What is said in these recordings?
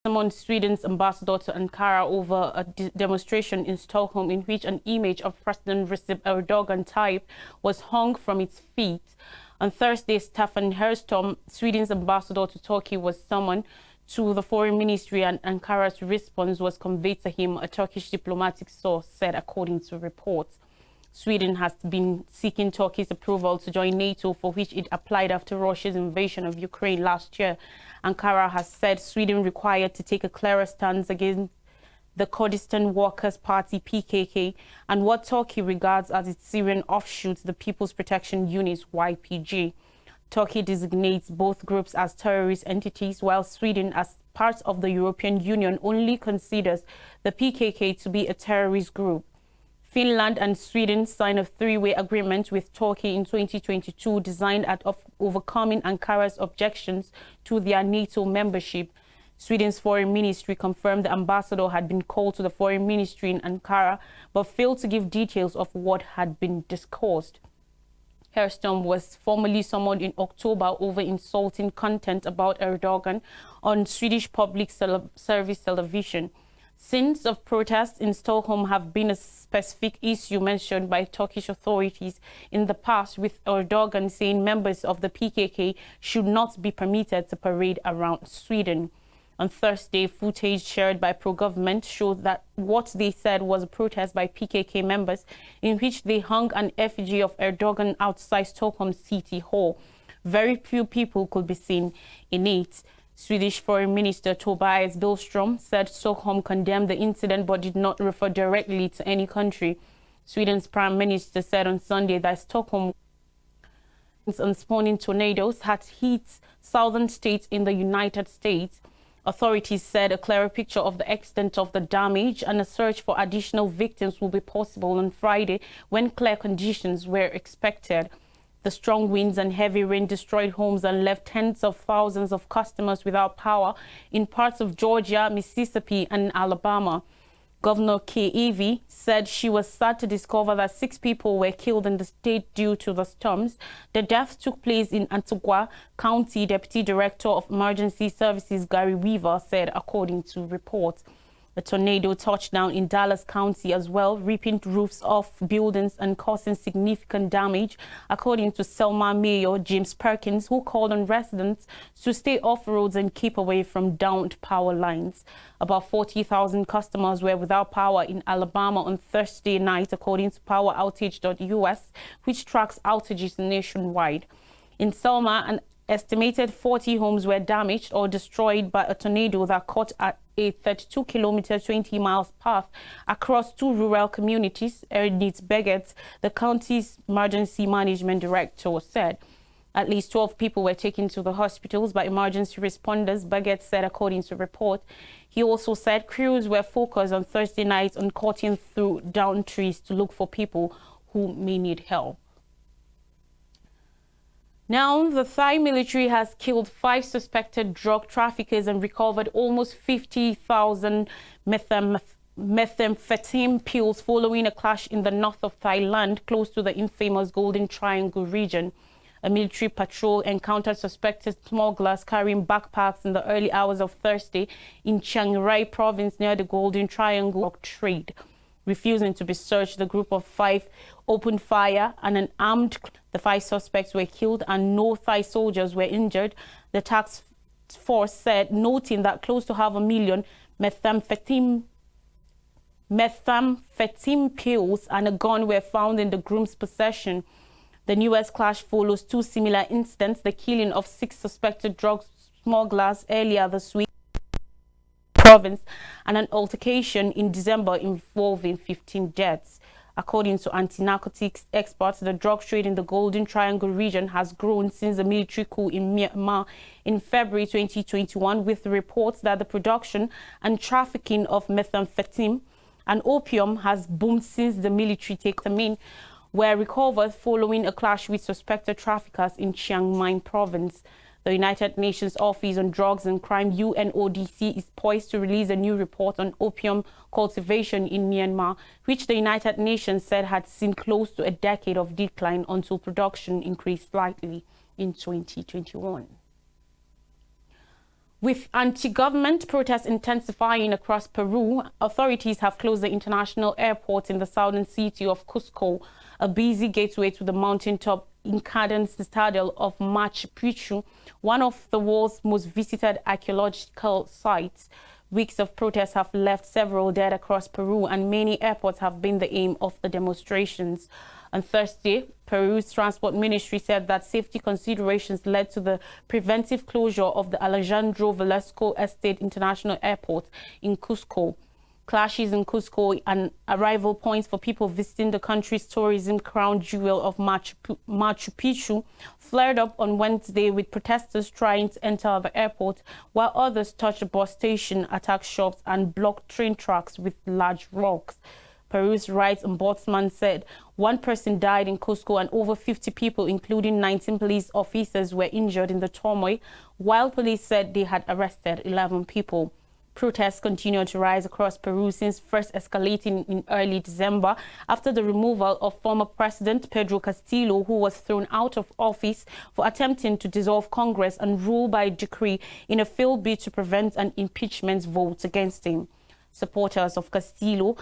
summoned Sweden's ambassador to Ankara over a demonstration in Stockholm in which an image of President Recep Erdogan type was hung from its feet. On Thursday, Staffan Herrström, Sweden's ambassador to Turkey, was summoned to the foreign ministry, and Ankara's response was conveyed to him, a Turkish diplomatic source said, according to reports. Sweden has been seeking Turkey's approval to join NATO, for which it applied after Russia's invasion of Ukraine last year. Ankara has said Sweden required to take a clearer stance against the Kurdistan Workers' Party PKK and what Turkey regards as its Syrian offshoot, the People's Protection Unit YPG. Turkey designates both groups as terrorist entities, while Sweden, as part of the European Union, only considers the PKK to be a terrorist group. Finland and Sweden signed a three-way agreement with Turkey in 2022 designed at overcoming Ankara's objections to their NATO membership. Sweden's foreign ministry confirmed the ambassador had been called to the foreign ministry in Ankara, but failed to give details of what had been discussed. Herrström was formally summoned in October over insulting content about Erdogan on Swedish public service television. Scenes of protests in Stockholm have been a specific issue mentioned by Turkish authorities in the past, with Erdogan saying members of the PKK should not be permitted to parade around Sweden. On Thursday, footage shared by pro-government showed that what they said was a protest by PKK members in which they hung an effigy of Erdogan outside Stockholm City Hall. Very few people could be seen in it. Swedish Foreign Minister Tobias Billström said Stockholm condemned the incident but did not refer directly to any country. Sweden's Prime Minister said on Sunday that Stockholm and spawning tornadoes had hit southern states in the United States. Authorities said a clearer picture of the extent of the damage and a search for additional victims will be possible on Friday when clear conditions were expected. The strong winds and heavy rain destroyed homes and left tens of thousands of customers without power in parts of Georgia, Mississippi, and Alabama. Governor Kay Ivey said she was sad to discover that 6 people were killed in the state due to the storms. The deaths took place in Antioquia County. Deputy Director of Emergency Services Gary Weaver said, according to reports. A tornado touched down in Dallas County as well, ripping roofs off buildings and causing significant damage, according to Selma Mayor James Perkins, who called on residents to stay off roads and keep away from downed power lines. About 40,000 customers were without power in Alabama on Thursday night, according to PowerOutage.us, which tracks outages nationwide. In Selma, an estimated 40 homes were damaged or destroyed by a tornado that caught at a 32-kilometer, 20 miles path across 2 rural communities, Ernest Beggett, the county's emergency management director, said. At least 12 people were taken to the hospitals by emergency responders, Beggett said, according to a report. He also said crews were focused on Thursday night on cutting through downed trees to look for people who may need help. Now, the Thai military has killed 5 suspected drug traffickers and recovered almost 50,000 methamphetamine pills following a clash in the north of Thailand, close to the infamous Golden Triangle region. A military patrol encountered suspected smugglers carrying backpacks in the early hours of Thursday in Chiang Rai province near the Golden Triangle trade. Refusing to be searched, the group of 5 opened fire and an armed. The 5 suspects were killed and no Thai soldiers were injured, the task force said, noting that close to 500,000 methamphetamine pills and a gun were found in the group's possession. The newest clash follows 2 similar incidents, the killing of 6 suspected drug smugglers earlier this week province and an altercation in December involving 15 deaths. According to anti-narcotics experts, the drug trade in the Golden Triangle region has grown since the military coup in Myanmar in February 2021, with reports that the production and trafficking of methamphetamine and opium has boomed since the military takeover were recovered following a clash with suspected traffickers in Chiang Mai province. The United Nations Office on Drugs and Crime, UNODC, is poised to release a new report on opium cultivation in Myanmar, which the United Nations said had seen close to a decade of decline until production increased slightly in 2021. With anti-government protests intensifying across Peru, authorities have closed the international airport in the southern city of Cusco, a busy gateway to the mountaintop Incan citadel of Machu Picchu, one of the world's most visited archaeological sites. Weeks of protests have left several dead across Peru, and many airports have been the aim of the demonstrations. On Thursday, Peru's Transport Ministry said that safety considerations led to the preventive closure of the Alejandro Velasco Estate International Airport in Cusco. Clashes in Cusco, an arrival point for people visiting the country's tourism crown jewel of Machu Picchu, flared up on Wednesday with protesters trying to enter the airport, while others touched the bus station, attacked shops, and blocked train tracks with large rocks. Peru's rights ombudsman said one person died in Cusco and over 50 people, including 19 police officers, were injured in the turmoil, while police said they had arrested 11 people. Protests continued to rise across Peru since first escalating in early December after the removal of former President Pedro Castillo, who was thrown out of office for attempting to dissolve Congress and rule by decree in a failed bid to prevent an impeachment vote against him. Supporters of Castillo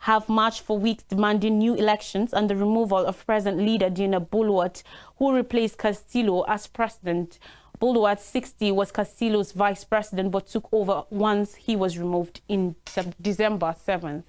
have marched for weeks demanding new elections and the removal of present leader Dina Boluart, who replaced Castillo as president. Boluart, 60, was Castillo's vice president but took over once he was removed in December 7th.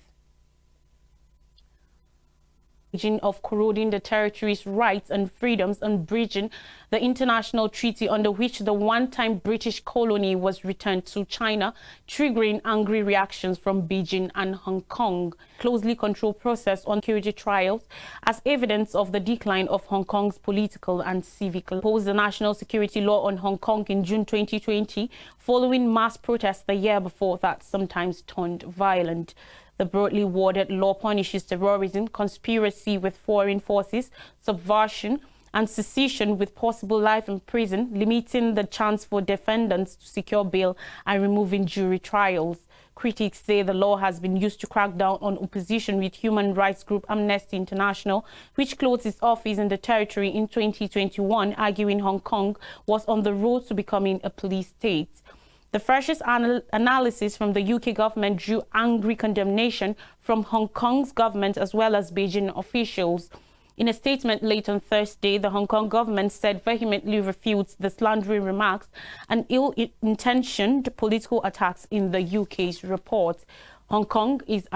Of corroding the territory's rights and freedoms and breaching the international treaty under which the one-time British colony was returned to China, triggering angry reactions from Beijing and Hong Kong. Closely controlled process on security trials as evidence of the decline of Hong Kong's political and civic. Imposed the national security law on Hong Kong in June 2020, following mass protests the year before that sometimes turned violent. The broadly worded law punishes terrorism, conspiracy with foreign forces, subversion, and secession with possible life in prison, limiting the chance for defendants to secure bail and removing jury trials. Critics say the law has been used to crack down on opposition, with human rights group Amnesty International, which closed its office in the territory in 2021, arguing Hong Kong was on the road to becoming a police state. The freshest analysis from the UK government drew angry condemnation from Hong Kong's government as well as Beijing officials. In a statement late on Thursday, the Hong Kong government said vehemently refutes the slandering remarks and ill-intentioned political attacks in the UK's report. Hong Kong is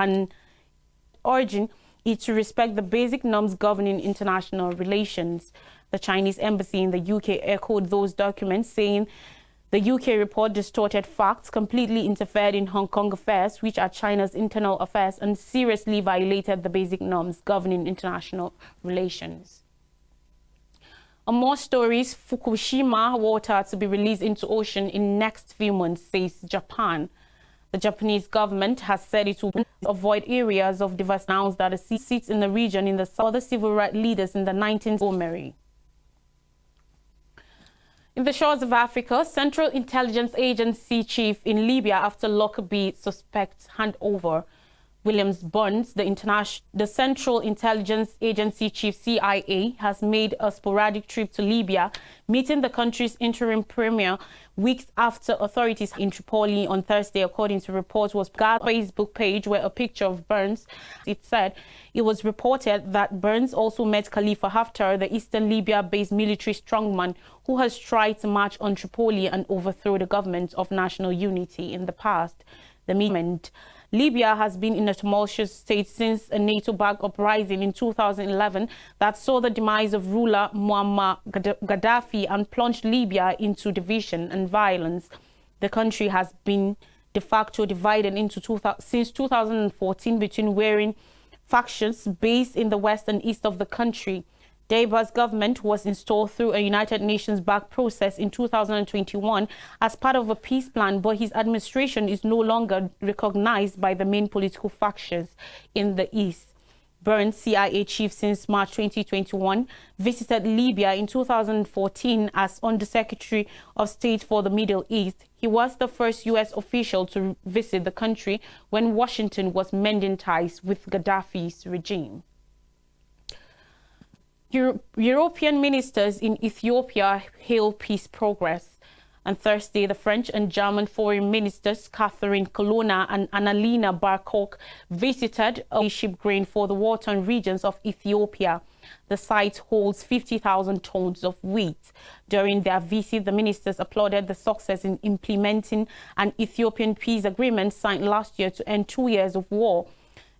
urging it to respect the basic norms governing international relations. The Chinese embassy in the UK echoed those documents, saying the UK report distorted facts, completely interfered in Hong Kong affairs, which are China's internal affairs, and seriously violated the basic norms governing international relations. On more stories, Fukushima water to be released into ocean in next few months, says Japan. The Japanese government has said it will avoid areas of devastation, announced that the sea sits in the region in the south. Other civil rights leaders in the 19th century. In the shores of Africa, Central Intelligence Agency chief in Libya after Lockerbie suspects handover. Williams Burns, the Central Intelligence Agency chief CIA, has made a sporadic trip to Libya, meeting the country's interim premier weeks after authorities in Tripoli on Thursday, according to reports, was on Facebook page where a picture of Burns. It said it was reported that Burns also met Khalifa Haftar, the eastern Libya-based military strongman who has tried to march on Tripoli and overthrow the government of national unity in the past. The movement Libya has been in a tumultuous state since a NATO-backed uprising in 2011 that saw the demise of ruler Muammar Gaddafi and plunged Libya into division and violence. The country has been de facto divided since 2014 between warring factions based in the west and east of the country. Deiba's government was installed through a United Nations-backed process in 2021 as part of a peace plan, but his administration is no longer recognized by the main political factions in the east. Burns, CIA chief since March 2021, visited Libya in 2014 as Undersecretary of State for the Middle East. He was the first U.S. official to visit the country when Washington was mending ties with Gaddafi's regime. European ministers in Ethiopia hail peace progress. On Thursday, the French and German foreign ministers Catherine Colonna and Annalena Baerbock visited a ship grain for the war-torn regions of Ethiopia. The site holds 50,000 tons of wheat. During their visit, the ministers applauded the success in implementing an Ethiopian peace agreement signed last year to end 2 years of war.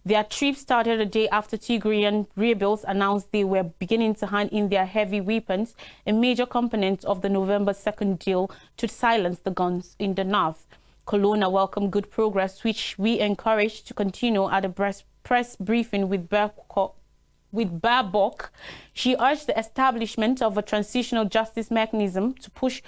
Their trip started a day after Tigrayan rebels announced they were beginning to hand in their heavy weapons, a major component of the November 2nd deal to silence the guns in the north. Colonna welcomed good progress, which we encouraged to continue at a press briefing with Baerbock. She urged the establishment of a transitional justice mechanism to punish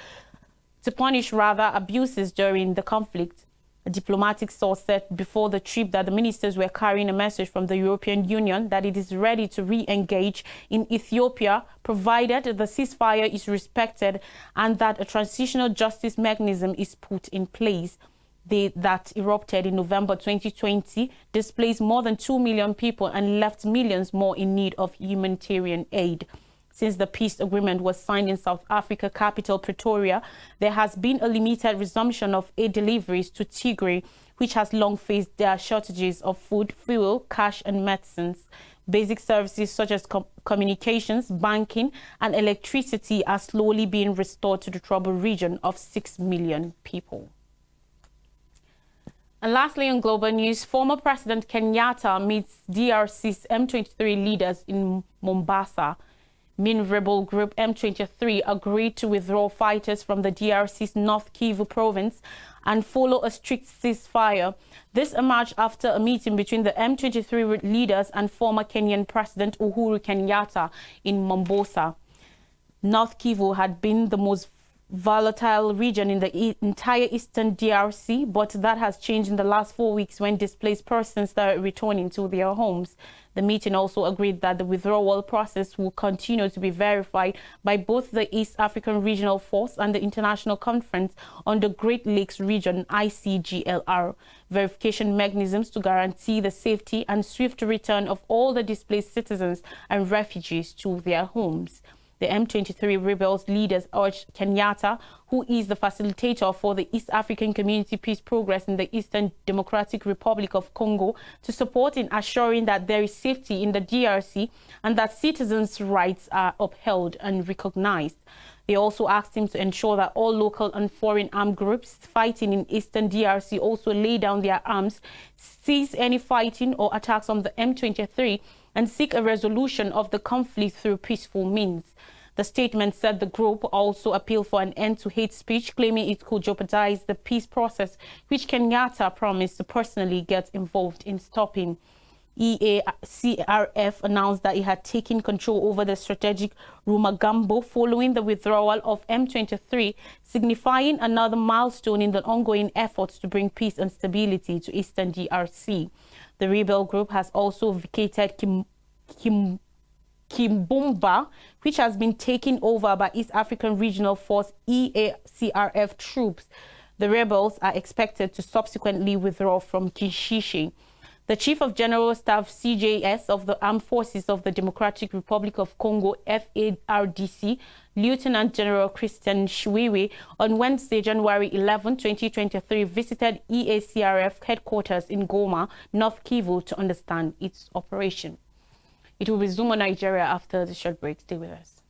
abuses during the conflict. A diplomatic source said before the trip that the ministers were carrying a message from the European Union that it is ready to re-engage in Ethiopia, provided the ceasefire is respected and that a transitional justice mechanism is put in place. That erupted in November 2020 displaced more than 2 million people and left millions more in need of humanitarian aid. Since the peace agreement was signed in South Africa capital Pretoria, there has been a limited resumption of aid deliveries to Tigray, which has long faced their shortages of food, fuel, cash and medicines. Basic services such as communications, banking and electricity are slowly being restored to the troubled region of 6 million people. And lastly, on global news, former President Kenyatta meets DRC's M23 leaders in Mombasa. Main rebel group M23 agreed to withdraw fighters from the DRC's North Kivu province and follow a strict ceasefire. This emerged after a meeting between the M23 leaders and former Kenyan President Uhuru Kenyatta in Mombasa. North Kivu had been the most volatile region in the entire eastern DRC, but that has changed in the last 4 weeks when displaced persons started returning to their homes. The meeting also agreed that the withdrawal process will continue to be verified by both the East African Regional Force and the International Conference on the Great Lakes Region, ICGLR, verification mechanisms to guarantee the safety and swift return of all the displaced citizens and refugees to their homes. The M23 rebels leaders urged Kenyatta, who is the facilitator for the East African Community Peace Progress in the Eastern Democratic Republic of Congo, to support in assuring that there is safety in the DRC and that citizens' rights are upheld and recognized. They also asked him to ensure that all local and foreign armed groups fighting in Eastern DRC also lay down their arms, cease any fighting or attacks on the M23, and seek a resolution of the conflict through peaceful means. The statement said the group also appealed for an end to hate speech, claiming it could jeopardize the peace process, which Kenyatta promised to personally get involved in stopping. EACRF announced that it had taken control over the strategic Rumagambo following the withdrawal of M23, signifying another milestone in the ongoing efforts to bring peace and stability to Eastern DRC. The rebel group has also vacated Kimbumba, which has been taken over by East African Regional Force EACRF troops. The rebels are expected to subsequently withdraw from Kinshishi. The Chief of General Staff CJS of the Armed Forces of the Democratic Republic of Congo, FARDC, Lieutenant General Christian Shiwewe, on Wednesday, January 11, 2023, visited EACRF headquarters in Goma, North Kivu, to understand its operation. It will resume on Nigeria after the short break. Stay with us.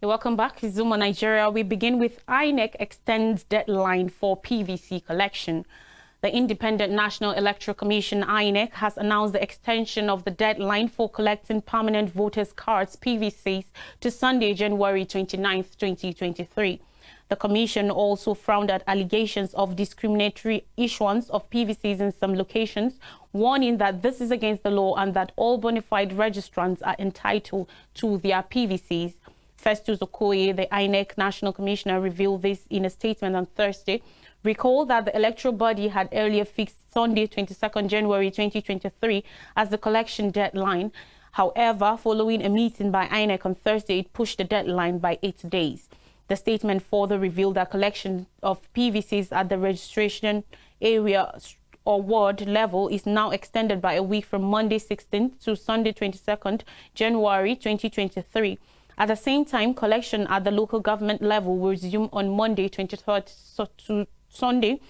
Welcome back to Zoom on Nigeria. We begin with INEC extends deadline for PVC collection. The Independent National Electoral Commission, INEC, has announced the extension of the deadline for collecting permanent voters' cards, PVCs, to Sunday, January 29, 2023. The Commission also frowned at allegations of discriminatory issuance of PVCs in some locations, warning that this is against the law and that all bona fide registrants are entitled to their PVCs. Festus Okoye, the INEC National Commissioner, revealed this in a statement on Thursday. Recall that the electoral body had earlier fixed Sunday, 22nd January 2023 as the collection deadline. However, following a meeting by INEC on Thursday, it pushed the deadline by 8 days. The The statement further revealed that collection of PVCs at the registration area or ward level is now extended by a week from Monday 16th to Sunday 22nd January 2023. At the same time, collection at the local government level will resume on Monday 23rd to Sunday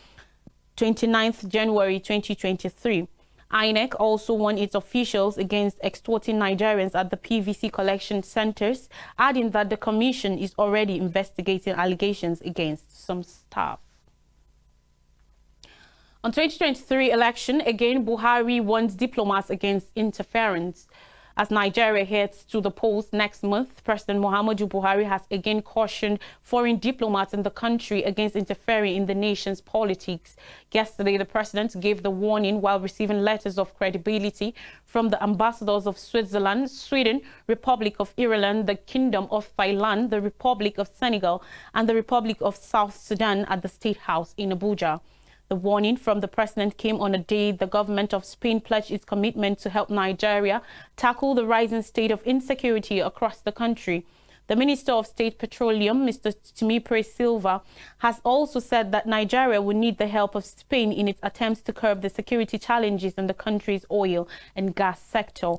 29th January 2023. INEC also warned its officials against extorting Nigerians at the PVC collection centers, adding that the commission is already investigating allegations against some staff. On 2023 election, again, Buhari warns diplomats against interference. As Nigeria heads to the polls next month, President Muhammadu Buhari has again cautioned foreign diplomats in the country against interfering in the nation's politics. Yesterday, the president gave the warning while receiving letters of credibility from the ambassadors of Switzerland, Sweden, Republic of Ireland, the Kingdom of Thailand, the Republic of Senegal, and the Republic of South Sudan at the State House in Abuja. The warning from the president came on a day the government of Spain pledged its commitment to help Nigeria tackle the rising state of insecurity across the country. The Minister of State Petroleum, Mr. Timipre Silva, has also said that Nigeria will need the help of Spain in its attempts to curb the security challenges in the country's oil and gas sector.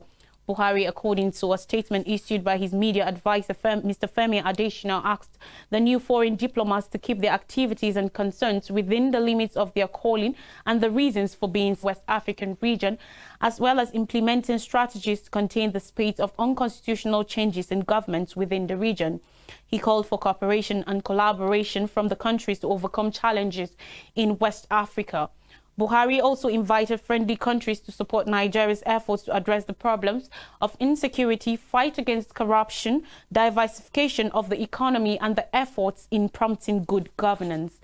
Buhari, according to a statement issued by his media advisor, Mr. Femi Adesina, asked the new foreign diplomats to keep their activities and concerns within the limits of their calling and the reasons for being in the West African region, as well as implementing strategies to contain the spate of unconstitutional changes in governments within the region. He called for cooperation and collaboration from the countries to overcome challenges in West Africa. Buhari also invited friendly countries to support Nigeria's efforts to address the problems of insecurity, fight against corruption, diversification of the economy, and the efforts in promoting good governance.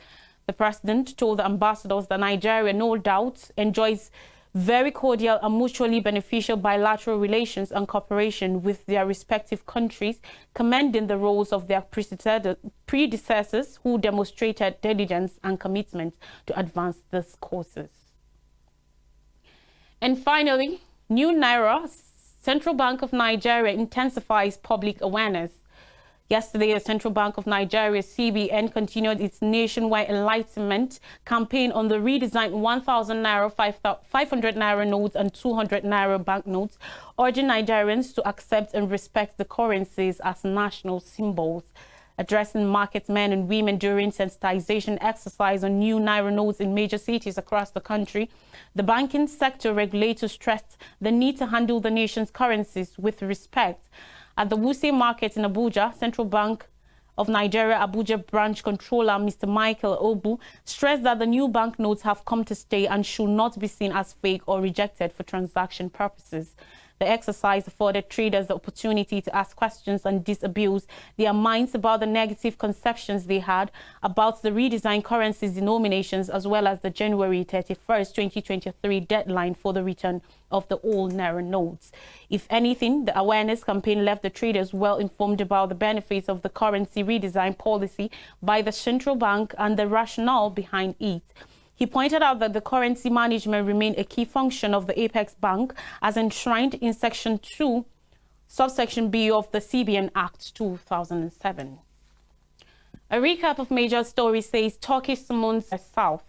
The president told the ambassadors that Nigeria, no doubt, enjoys very cordial and mutually beneficial bilateral relations and cooperation with their respective countries, commending the roles of their predecessors who demonstrated diligence and commitment to advance these causes. And finally, new Naira, Central Bank of Nigeria intensifies public awareness. Yesterday, the Central Bank of Nigeria, CBN, continued its nationwide enlightenment campaign on the redesigned 1,000 Naira, 500 Naira notes and 200 Naira banknotes, urging Nigerians to accept and respect the currencies as national symbols. Addressing market men and women during sensitization exercise on new Naira notes in major cities across the country, the banking sector regulator stressed the need to handle the nation's currencies with respect. At the Wuse Market in Abuja, Central Bank of Nigeria Abuja branch controller Mr. Michael Obu stressed that the new banknotes have come to stay and should not be seen as fake or rejected for transaction purposes. The exercise afforded traders the opportunity to ask questions and disabuse their minds about the negative conceptions they had about the redesigned currencies denominations, as well as the January 31st, 2023 deadline for the return of the old Naira notes. If anything, the awareness campaign left the traders well informed about the benefits of the currency redesign policy by the central bank and the rationale behind it. He pointed out that the currency management remained a key function of the Apex Bank as enshrined in Section 2, Subsection B of the CBN Act 2007. A recap of major stories says Turkish summons south.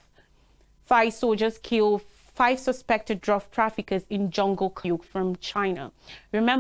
Thai soldiers kill 5 suspected drug traffickers in jungle from China. Remember,